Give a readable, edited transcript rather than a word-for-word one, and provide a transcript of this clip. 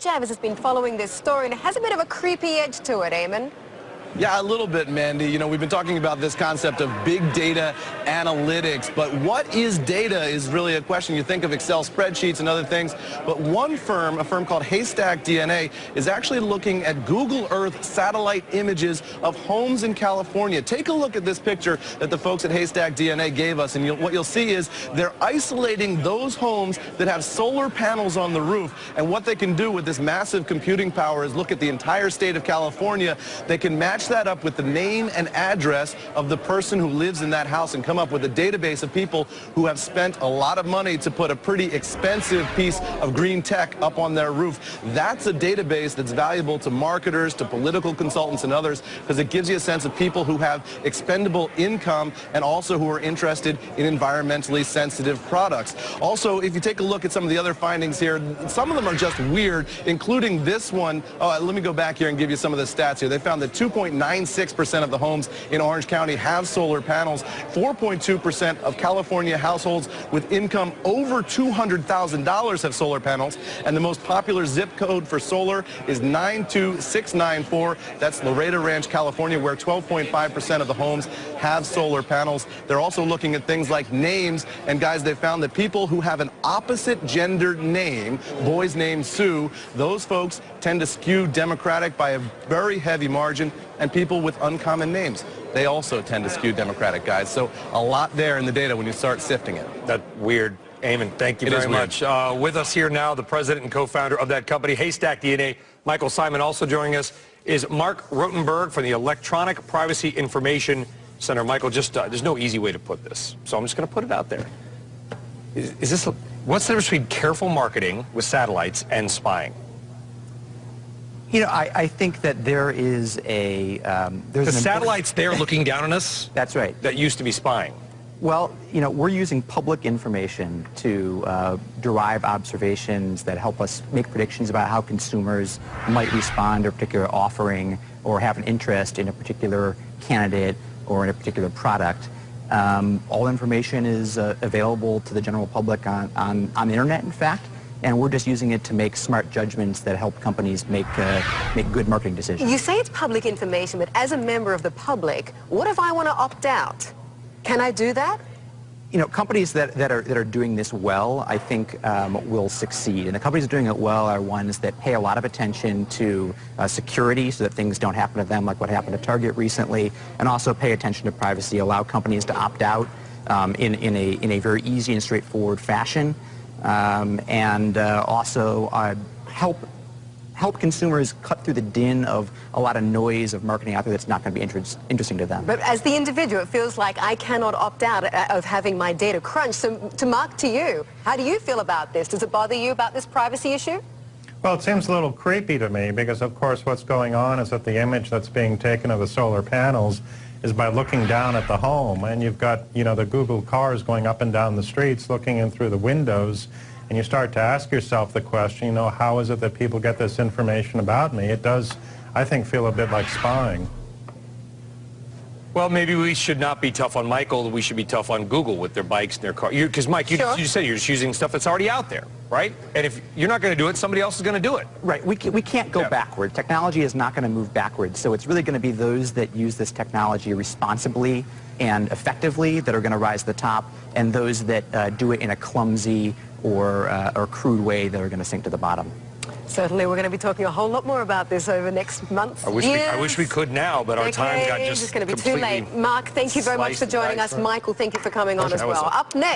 Javis has been following this story, and it has a bit of a creepy edge to it, Eamon. Yeah, a little bit, Mandy. You know, we've been talking about this concept of big data analytics, but what is data is really a question. You think of Excel spreadsheets and other things, but one firm, a firm called HaystaqDNA, is actually looking at Google Earth satellite images of homes in California. Take a look at this picture that the folks at HaystaqDNA gave us, and what you'll see is they're isolating those homes that have solar panels on the roof, and what they can do with this massive computing power is look at the entire state of California. They can match that up with the name and address of the person who lives in that house and come up with a database of people who have spent a lot of money to put a pretty expensive piece of green tech up on their roof. That's a database that's valuable to marketers, to political consultants and others, because it gives you a sense of people who have expendable income and also who are interested in environmentally sensitive products. Also, if you take a look at some of the other findings here, some of them are just weird, including this one. Oh, let me go back here and give you some of the stats here. They found that 2.96% of the homes in Orange County have solar panels. 4.2% of California households with income over $200,000 have solar panels. And the most popular zip code for solar is 92694. That's Laredo Ranch, California, where 12.5% of the homes have solar panels. They're also looking at things like names. And guys, they found that people who have an opposite gender name, boys named Sue, those folks tend to skew Democratic by a very heavy margin. And people with uncommon names, they also tend to skew Democratic, guys. So a lot there in the data when you start sifting it. That's weird. Eamon, thank you very much. With us here now, the president and co-founder of that company, HaystaqDNA, Michael Simon. Also joining us is Mark Rotenberg from the Electronic Privacy Information Center. Michael, just there's no easy way to put this, so I'm just going to put it out there. Is this what's the difference between careful marketing with satellites and spying? You know, I think that there is a... the satellites there looking down on us? That's right. That used to be spying. Well, you know, we're using public information to derive observations that help us make predictions about how consumers might respond to a particular offering or have an interest in a particular candidate or in a particular product. All information is available to the general public on the internet, in fact. And we're just using it to make smart judgments that help companies make good marketing decisions. You say it's public information, but as a member of the public, what if I want to opt out? Can I do that? You know, companies that are doing this well, I think, will succeed. And the companies that are doing it well are ones that pay a lot of attention to security so that things don't happen to them like what happened to Target recently, and also pay attention to privacy, allow companies to opt out in a very easy and straightforward fashion. And also help consumers cut through the din of a lot of noise of marketing out there that's not going to be interesting to them. But as the individual, it feels like I cannot opt out of having my data crunched. So, Mark, to you, how do you feel about this? Does it bother you about this privacy issue? Well, it seems a little creepy to me because, of course, what's going on is that the image that's being taken of the solar panels is by looking down at the home, and you've got, you know, the Google cars going up and down the streets looking in through the windows, and you start to ask yourself the question, you know, how is it that people get this information about me? It does, I think, feel a bit like spying. Well, maybe we should not be tough on Michael. We should be tough on Google with their bikes and their cars. Because, Mike, you said you're just using stuff that's already out there, right? And if you're not going to do it, somebody else is going to do it. Right. We can't go backward. Technology is not going to move backwards. So it's really going to be those that use this technology responsibly and effectively that are going to rise to the top, and those that do it in a clumsy or crude way that are going to sink to the bottom. Certainly, we're going to be talking a whole lot more about this over next month. I wish we could now, but our time got just it's going to be too late. Mark, thank you very much for joining us. Michael, thank you for coming on as well. Up next.